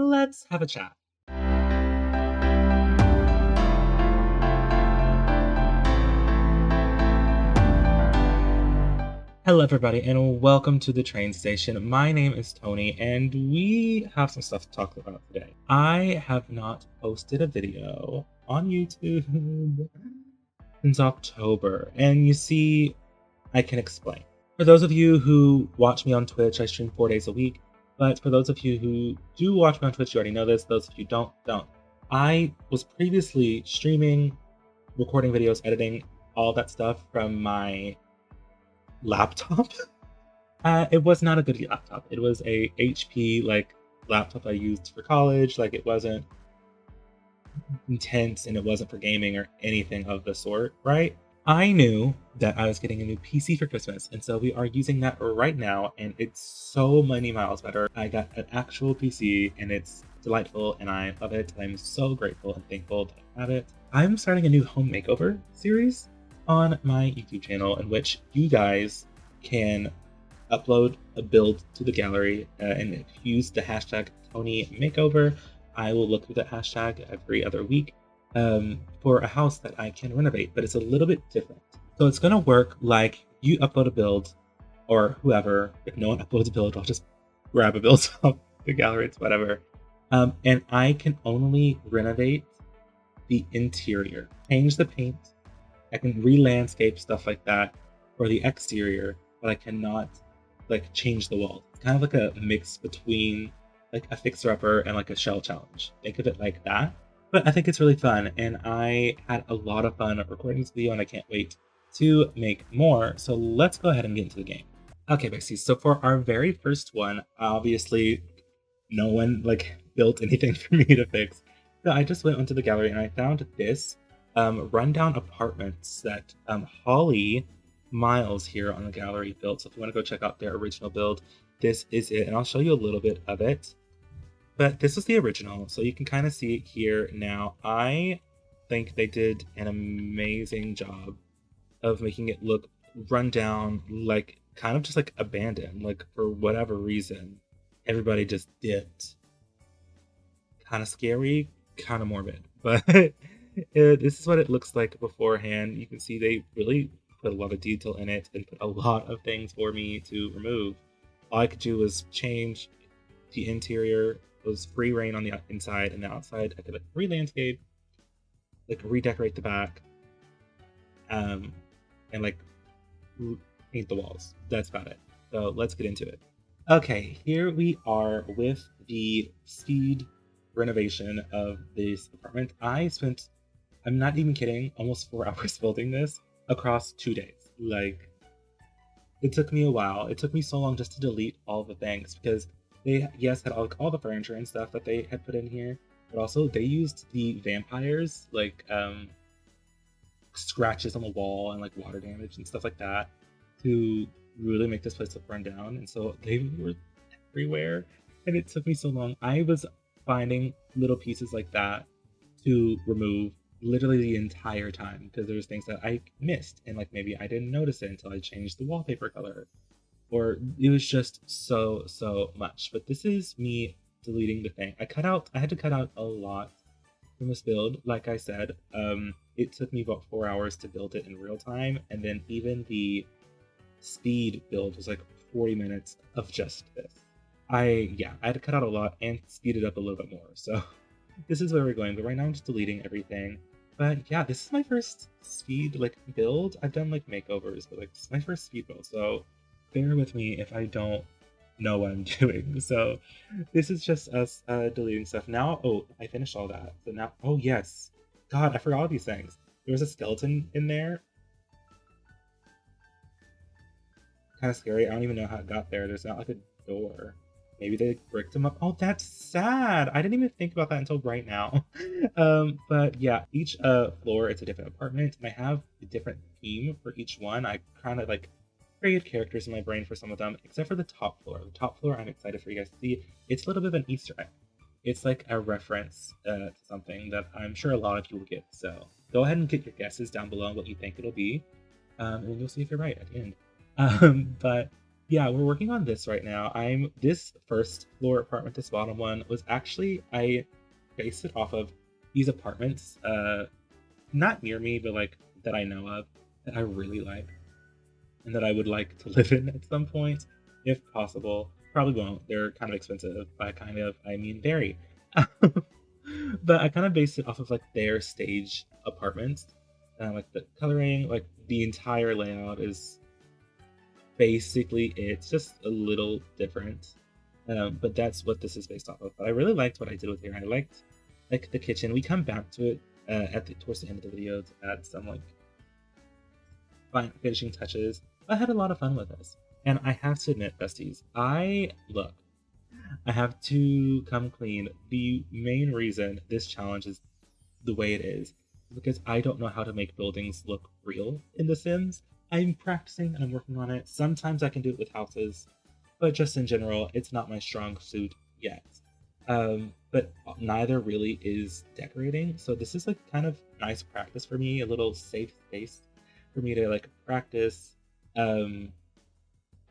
let's have a chat. Hello, everybody, and welcome to the train station. My name is Tony, and we have some stuff to talk about today. I have not posted a video on YouTube since October, and you see, I can explain. For those of you who watch me on Twitch, I stream 4 days a week, but for those of you who do watch me on Twitch, you already know this. Those of you don't. I was previously streaming, recording videos, editing, all that stuff from my laptop. It was not a good laptop. It was a HP laptop I used for college. Like, it wasn't intense and it wasn't for gaming or anything of the sort, right? I knew that I was getting a new PC for Christmas, and so we are using that right now, and it's so many miles better. I got an actual PC, and it's delightful, and I love it. I'm so grateful and thankful that I have it. I'm starting a new home makeover series on my YouTube channel in which you guys can upload a build to the gallery, and if you use the hashtag TonyMakeover, I will look through that hashtag every other week for a house that I can renovate, but it's a little bit different. So it's going to work like you upload a build, or whoever. If no one uploads a build, I'll just grab a build off the gallery, it's whatever. And I can only renovate the interior, change the paint. I can re-landscape stuff like that for the exterior, but I cannot change the walls. It's kind of like a mix between like a fixer-upper and like a shell challenge. Think of it like that. But I think it's really fun, and I had a lot of fun recording this video, and I can't wait to make more. So let's go ahead and get into the game. Okay, Bixie, so for our very first one, obviously no one built anything for me to fix. So I just went onto the gallery and I found this rundown apartments that Holly Miles here on the gallery built. So if you want to go check out their original build, this is it, and I'll show you a little bit of it. But this is the original, so you can kind of see it here now. I think they did an amazing job of making it look run down, like kind of just like abandoned, like for whatever reason. Everybody just dipped. Kind of scary, kind of morbid, but this is what it looks like beforehand. You can see they really put a lot of detail in it and put a lot of things for me to remove. All I could do was change the interior. It was free reign on the inside, and the outside I could re-landscape, redecorate the back, and paint the walls. That's about it. So let's get into it. Okay, here we are with the speed renovation of this apartment. I spent, I'm not even kidding, almost 4 hours building this across 2 days. It took me a while. It took me so long just to delete all the things, because they, yes, had all the furniture and stuff that they had put in here, but also they used the vampires, scratches on the wall and water damage and stuff like that to really make this place look run down. And so they were everywhere, and it took me so long. I was finding little pieces like that to remove literally the entire time, because there's things that I missed, and maybe I didn't notice it until I changed the wallpaper color, or it was just so much. But this is me deleting the thing. I had to cut out a lot from this build. Like I said, it took me about 4 hours to build it in real time, and then even the speed build was 40 minutes of just this. I had to cut out a lot and speed it up a little bit more. So this is where we're going. But right now I'm just deleting everything. But yeah, this is my first speed build. I've done makeovers, but this is my first speed build. So bear with me if I don't know what I'm doing. So this is just us deleting stuff. Now, oh, I finished all that. So now, oh yes. God, I forgot all these things. There was a skeleton in there. Kind of scary. I don't even know how it got there. There's not a door. Maybe they bricked them up. Oh, that's sad. I didn't even think about that until right now. But yeah, each floor, it's a different apartment, and I have a different theme for each one. I kind of created characters in my brain for some of them, except for the top floor. The top floor, I'm excited for you guys to see. It's a little bit of an Easter egg. It's a reference to something that I'm sure a lot of you will get. So go ahead and get your guesses down below on what you think it'll be, and then you'll see if you're right at the end. But Yeah, we're working on this right now. I'm this first floor apartment, this bottom one was actually I based it off of these apartments, not near me, but like that I know of that I really like and that I would like to live in at some point, if possible. Probably won't. They're kind of expensive. By kind of, I mean very. But I kind of based it off of like their stage apartments. Like the coloring, like the entire layout is basically it's just a little different. But that's what this is based off of. But I really liked what I did with here. I liked like the kitchen. We come back to it towards the end of the video to add some like fine finishing touches. I had a lot of fun with this. And I have to admit, besties, I have to come clean. The main reason this challenge is the way it is because I don't know how to make buildings look real in The Sims. I'm practicing and I'm working on it. Sometimes I can do it with houses, but just in general, it's not my strong suit yet. But neither really is decorating. So this is like kind of nice practice for me, a little safe space for me to like practice um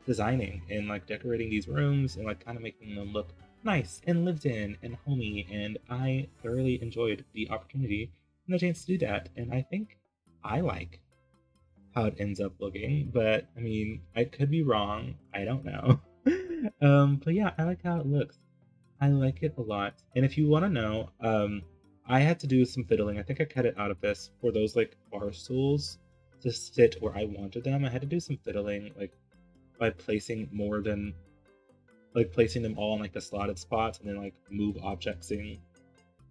designing and like decorating these rooms and like kind of making them look nice and lived in and homey. And I thoroughly enjoyed the opportunity and the chance to do that. And I think I like how it ends up looking, but I mean, I could be wrong. I don't know. But yeah, I like how it looks. I like it a lot. And if you want to know, I had to do some fiddling. I think I cut it out of this for those like bar stools to sit where I wanted them. I had to do some fiddling, like by placing more than like placing them all in like the slotted spots and then like move objects in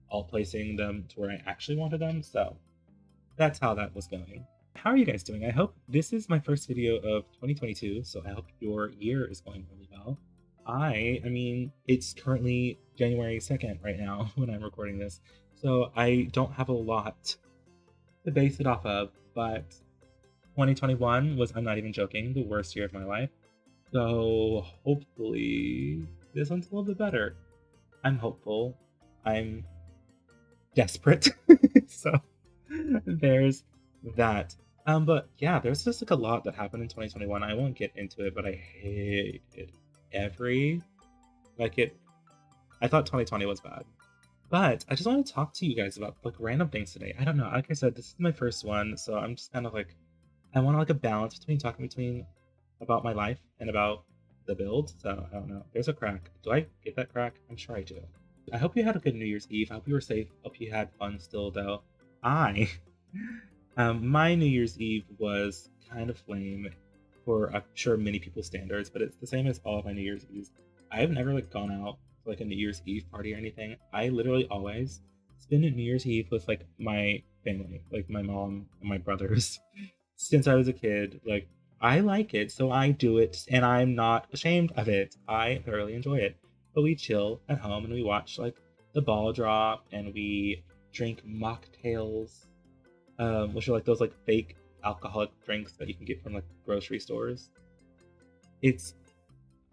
all placing them to where I actually wanted them. So that's how that was going. How are you guys doing? I hope this is my first video of 2022, so I hope your year is going really well. I mean, it's currently January 2nd right now when I'm recording this, so I don't have a lot to base it off of, but 2021 was, I'm not even joking, the worst year of my life. So hopefully this one's a little bit better. I'm hopeful. I'm desperate. So there's that. But yeah, there's just like a lot that happened in 2021. I won't get into it, but I hated every like it. I thought 2020 was bad. But I just want to talk to you guys about like random things today. I don't know. Like I said, this is my first one, so I'm just kind of like I want like a balance between talking between about my life and about the build. So I don't know. There's a crack. Do I get that crack? I'm sure I do. I hope you had a good New Year's Eve. I hope you were safe. Hope you had fun still though. I my New Year's Eve was kind of lame for I'm sure many people's standards, but it's the same as all of my New Year's Eves. I've never like gone out for like a New Year's Eve party or anything. I literally always spend a New Year's Eve with like my family, like my mom and my brothers. Since I was a kid, like I like it, so I do it, and I'm not ashamed of it. I thoroughly enjoy it. But we chill at home and we watch like the ball drop, and we drink mocktails, which are like those like fake alcoholic drinks that you can get from like grocery stores. It's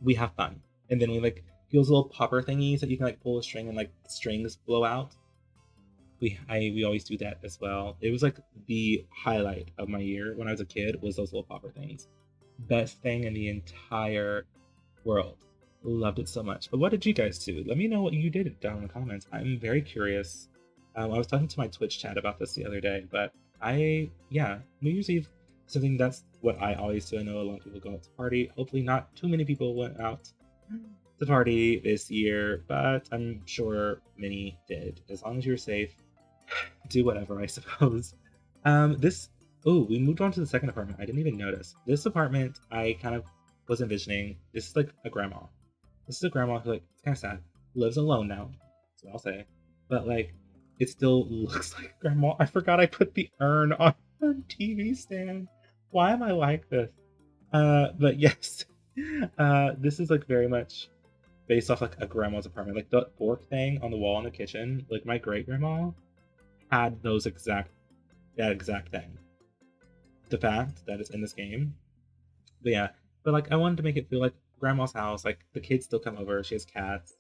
we have fun, and then we like get those little popper thingies that you can like pull a string and like strings blow out. We always do that as well. It was like the highlight of my year when I was a kid was those little popper things. Best thing in the entire world. Loved it so much. But what did you guys do? Let me know what you did down in the comments. I'm very curious. I was talking to my Twitch chat about this the other day, but yeah, New Year's Eve, something that's what I always do. I know a lot of people go out to party. Hopefully not too many people went out to party this year, but I'm sure many did. As long as you're safe, do whatever, I suppose. We moved on to the second apartment. I didn't even notice. This apartment, I kind of was envisioning. This is like a grandma. This is a grandma who, like, it's kind of sad. Lives alone now. That's what I'll say. But, like, it still looks like grandma. I forgot I put the urn on her TV stand. Why am I like this? But yes. This is, like, very much based off, like, a grandma's apartment. Like, the fork thing on the wall in the kitchen. Like, my great-grandma had that exact thing. The fact that it's in this game. But yeah, but like I wanted to make it feel like grandma's house, like the kids still come over, she has cats,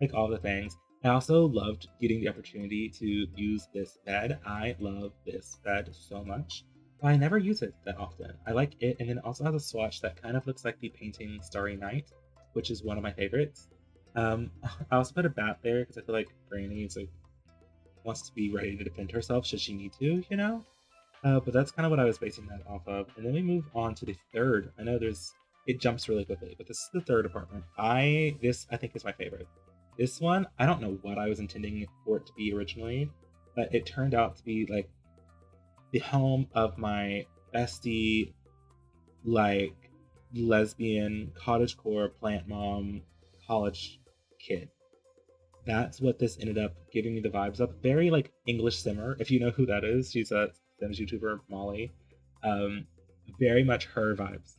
like all the things. I also loved getting the opportunity to use this bed. I love this bed so much. but I never use it that often. I like it, and then it also has a swatch that kind of looks like the painting Starry Night, which is one of my favorites. I also put a bat there because I feel like Granny is like wants to be ready to defend herself should she need to, you know? But that's kind of what I was basing that off of. And then we move on to the third. I know it jumps really quickly, but this is the third apartment. This I think is my favorite. This one, I don't know what I was intending for it to be originally, but it turned out to be like the home of my bestie, like lesbian cottagecore plant mom college kid. That's what this ended up giving me the vibes of. Very like English Simmer, if you know who that is. She's a Sims YouTuber, Molly. Um, Very much her vibes.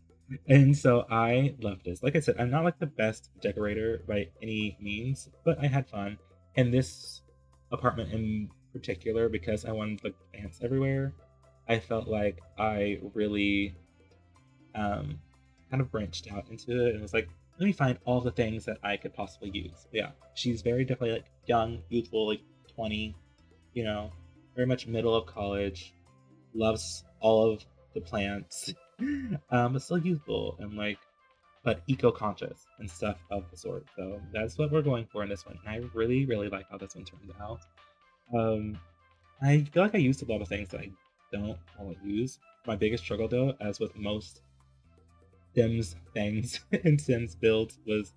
And so I love this. Like I said, I'm not like the best decorator by any means, but I had fun. And this apartment in particular, because I wanted like plants everywhere, I felt like I really kind of branched out into it and was like, let me find all the things that I could possibly use. But yeah, she's very definitely like young, youthful, like 20, you know, very much middle of college, loves all of the plants, but still youthful and like, but eco-conscious and stuff of the sort. So that's what we're going for in this one. And I really, really like how this one turned out. Um, I feel like I used a lot of things that I don't want to use. My biggest struggle though, as with most Sims things and Sims builds, was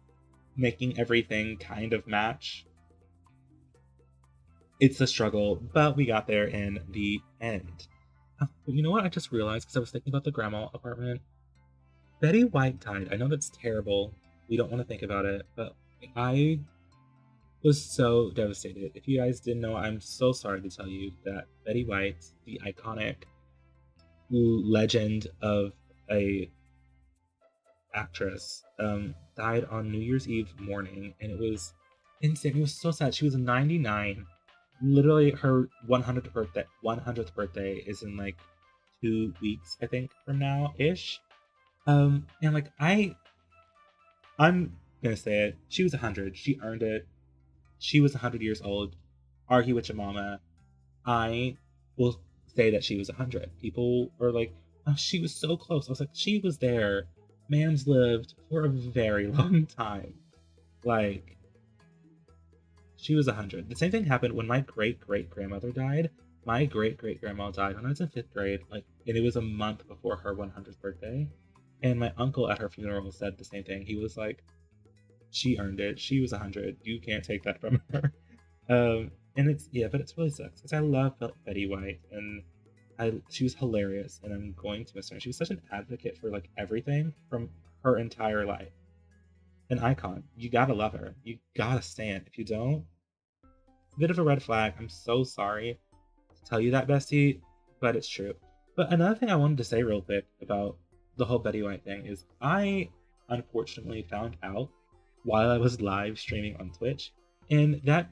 making everything kind of match. It's a struggle, but we got there in the end. But you know what? I just realized because I was thinking about the grandma apartment. Betty White died. I know that's terrible. We don't want to think about it, but I was so devastated. If you guys didn't know, I'm so sorry to tell you that Betty White, the iconic legend of a actress, died on New Year's Eve morning, and it was insane. It was so sad. She was 99. Literally, her 100th birthday is in like 2 weeks, I think, from now ish. And like I'm gonna say it. She was 100. She earned it. She was 100 years old. Argue with your mama. I will say that she was 100. People are like, oh, she was so close. I was like, she was there. Mams lived for a very long time. Like, she was 100. The same thing happened when my great great grandmother died. My great great grandma died when I was in fifth grade, like, and it was a month before her 100th birthday. And my uncle at her funeral said the same thing. He was like, she earned it. She was 100. You can't take that from her. And it's yeah, but it's really sucks because I love Betty White and she was hilarious and I'm going to miss her. She was such an advocate for like everything from her entire life. An icon. You gotta love her. You gotta stand. If you don't, it's a bit of a red flag. I'm so sorry to tell you that, bestie, but it's true. But another thing I wanted to say real quick about the whole Betty White thing is I unfortunately found out while I was live streaming on Twitch, and that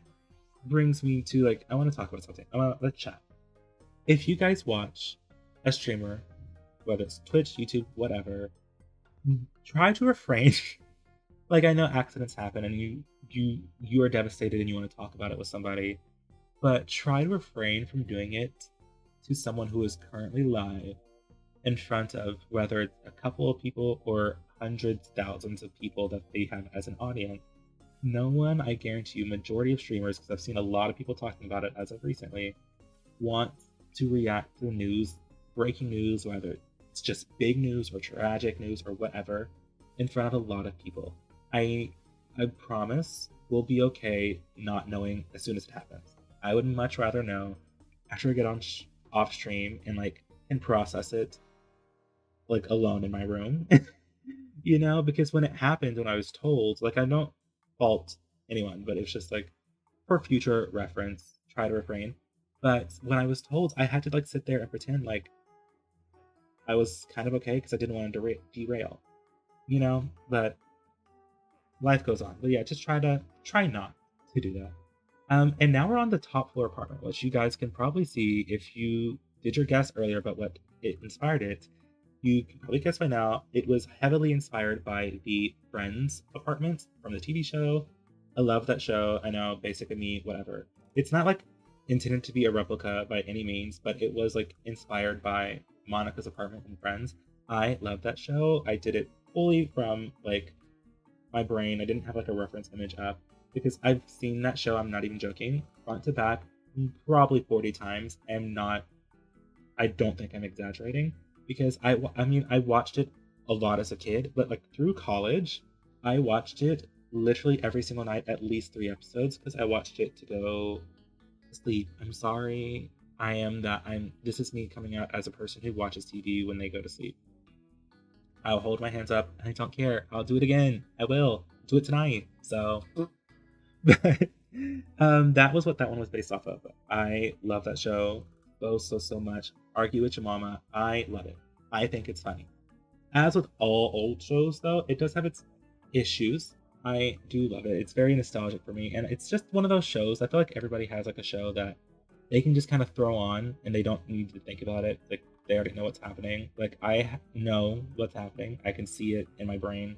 brings me to like I want to talk about something. Let's chat. If you guys watch a streamer, whether it's Twitch, YouTube, whatever, try to refrain. Like I know accidents happen, and you are devastated, and you want to talk about it with somebody, but try to refrain from doing it to someone who is currently live in front of whether it's a couple of people or hundreds, thousands of people that they have as an audience. No one, I guarantee you, majority of streamers, because I've seen a lot of people talking about it as of recently, want to react to the news, breaking news, whether it's just big news or tragic news or whatever, in front of a lot of people. I promise we'll be okay not knowing as soon as it happens. I would much rather know after I get on off stream and like and process it like alone in my room. You know, because when it happened, when I was told, like I don't fault anyone, but it's just like for future reference, try to refrain. But when I was told, I had to like sit there and pretend like I was kind of okay because I didn't want to derail, you know. But life goes on. But yeah, just try not to do that. And now we're on the top floor apartment, which you guys can probably see if you did your guess earlier about what it inspired it. You can probably guess by now, it was heavily inspired by the Friends apartment from the TV show. I love that show. I know, basically me, whatever. It's not like intended to be a replica by any means, but it was like inspired by Monica's Apartment in Friends. I love that show. I did it fully from like my brain. I didn't have like a reference image up because I've seen that show. I'm not even joking, front to back, probably 40 times. I don't think I'm exaggerating because I mean, I watched it a lot as a kid, but like through college, I watched it literally every single night, at least 3 episodes, because I watched it to go to sleep. I'm sorry. This is me coming out as a person who watches TV when they go to sleep. I'll hold my hands up. I don't care. I'll do it again. I will do it tonight. So, but that was what that one was based off of. I love that show so much. Argue with Your Mama. I love it. I think it's funny. As with all old shows, though, it does have its issues. I do love it. It's very nostalgic for me, and it's just one of those shows. I feel like everybody has like a show that they can just kind of throw on, and they don't need to think about it. Like they already know what's happening. Like know what's happening. I can see it in my brain.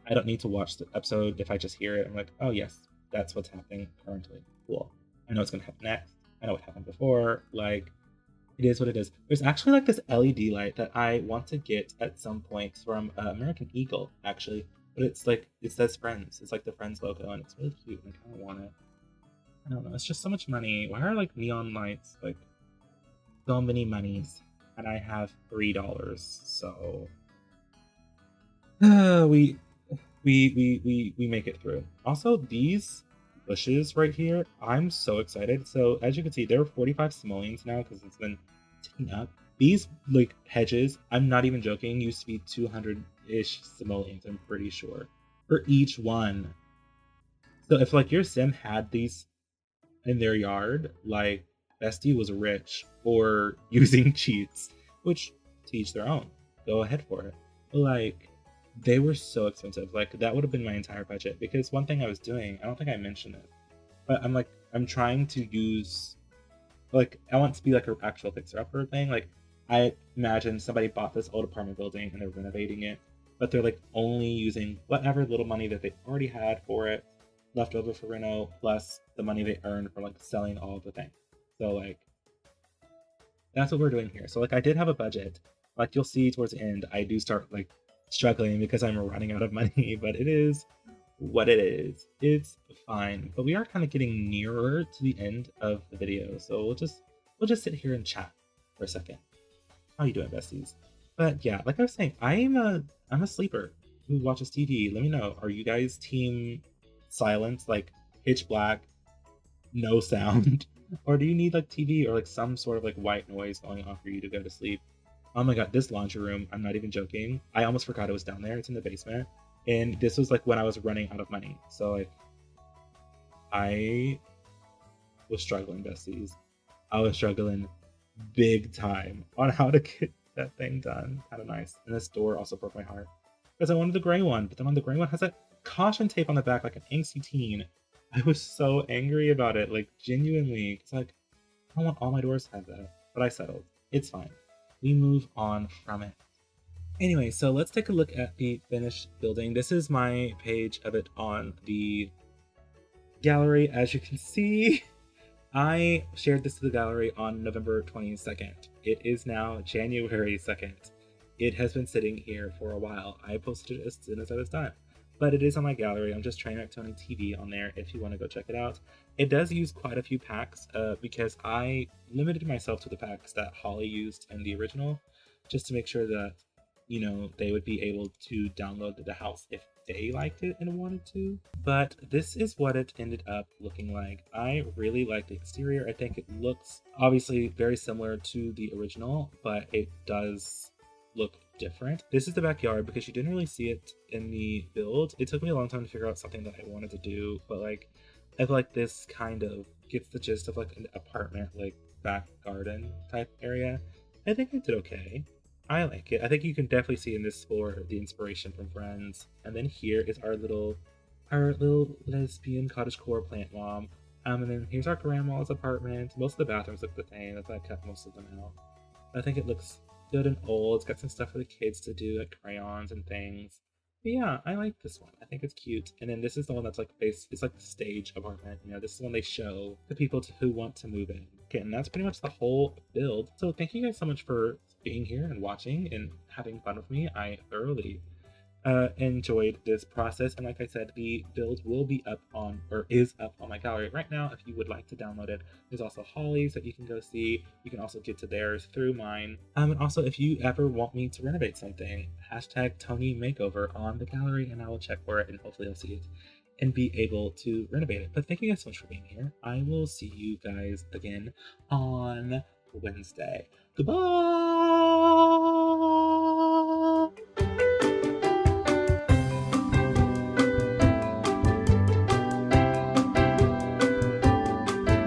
I don't need to watch the episode. If I just hear it, I'm like, oh yes, that's what's happening currently. Cool. I know what's gonna happen next. I know what happened before. Like it is what it is. There's actually like this LED light that I want to get at some point from American Eagle, actually. But it's like, it says Friends. It's like the Friends logo, and it's really cute, and I kind of want it. I don't know. It's just so much money. Why are like neon lights like so many monies? And I have $3, so we make it through. Also, these bushes right here, I'm so excited. So as you can see, there are 45 simoleons now because it's been ticking up. These like hedges, I'm not even joking, used to be 200-ish simoleons, I'm pretty sure, for each one. So if like your sim had these in their yard, like Bestie was rich or using cheats, which to each their own. Go ahead for it. But like they were so expensive. Like that would have been my entire budget because one thing I was doing, I don't think I mentioned it, but I'm trying to use like I want to be like an actual fixer upper thing. Like I imagine somebody bought this old apartment building and they're renovating it, but they're like only using whatever little money that they already had for it left over for reno plus the money they earned from like selling all of the things. So like that's what we're doing here. So like I did have a budget. Like you'll see towards the end, I do start like struggling because I'm running out of money, but it is what it is. It's fine. But we are kind of getting nearer to the end of the video. So we'll just sit here and chat for a second. How you doing, besties? But yeah, like I was saying, I'm a sleeper who watches TV. Let me know. Are you guys team silence, like pitch black, no sound? Or do you need like TV or like some sort of like white noise going on for you to go to sleep? Oh my god, this laundry room, I'm not even joking. I almost forgot it was down there. It's in the basement. And this was like when I was running out of money. So like I was struggling, besties. I was struggling big time on how to get that thing done. Kind of nice. And this door also broke my heart. Because I wanted the gray one, but then when the gray one has that caution tape on the back like an angsty teen, I was so angry about it, like genuinely. It's like, I don't want all my doors to have that. But I settled. It's fine. We move on from it. Anyway, so let's take a look at the finished building. This is my page of it on the gallery. As you can see, I shared this to the gallery on November 22nd. It is now January 2nd. It has been sitting here for a while. I posted it as soon as I was done. But it is on my gallery. I'm just TrainwreckTonyTV on there if you want to go check it out. It does use quite a few packs because I limited myself to the packs that Holly used in the original, just to make sure that, you know, they would be able to download the house if they liked it and wanted to. But this is what it ended up looking like. I really like the exterior. I think it looks obviously very similar to the original, but it does look different. This is the backyard because you didn't really see it in the build. It took me a long time to figure out something that I wanted to do, but like I feel like this kind of gets the gist of like an apartment, like back garden type area. I think I did okay. I like it. I think you can definitely see in this for the inspiration from Friends. And then here is our little lesbian cottagecore plant mom. And then here's our grandma's apartment. Most of the bathrooms look the same. That's why I kept most of them out. I think it looks good and old. It's got some stuff for the kids to do, like crayons and things. But yeah, I like this one. I think it's cute. And then this is the one that's like based, it's like the stage apartment. You know, this is one they show the people who want to move in. Okay, and that's pretty much the whole build. So thank you guys so much for being here and watching and having fun with me. I thoroughly enjoyed this process. And like I said, the build will be up on, or is up on my gallery right now if you would like to download it. There's also Holly's that you can go see. You can also get to theirs through mine. And also, if you ever want me to renovate something, hashtag Tony Makeover on the gallery and I will check for it and hopefully I'll see it and be able to renovate it. But thank you guys so much for being here. I will see you guys again on Wednesday. Goodbye!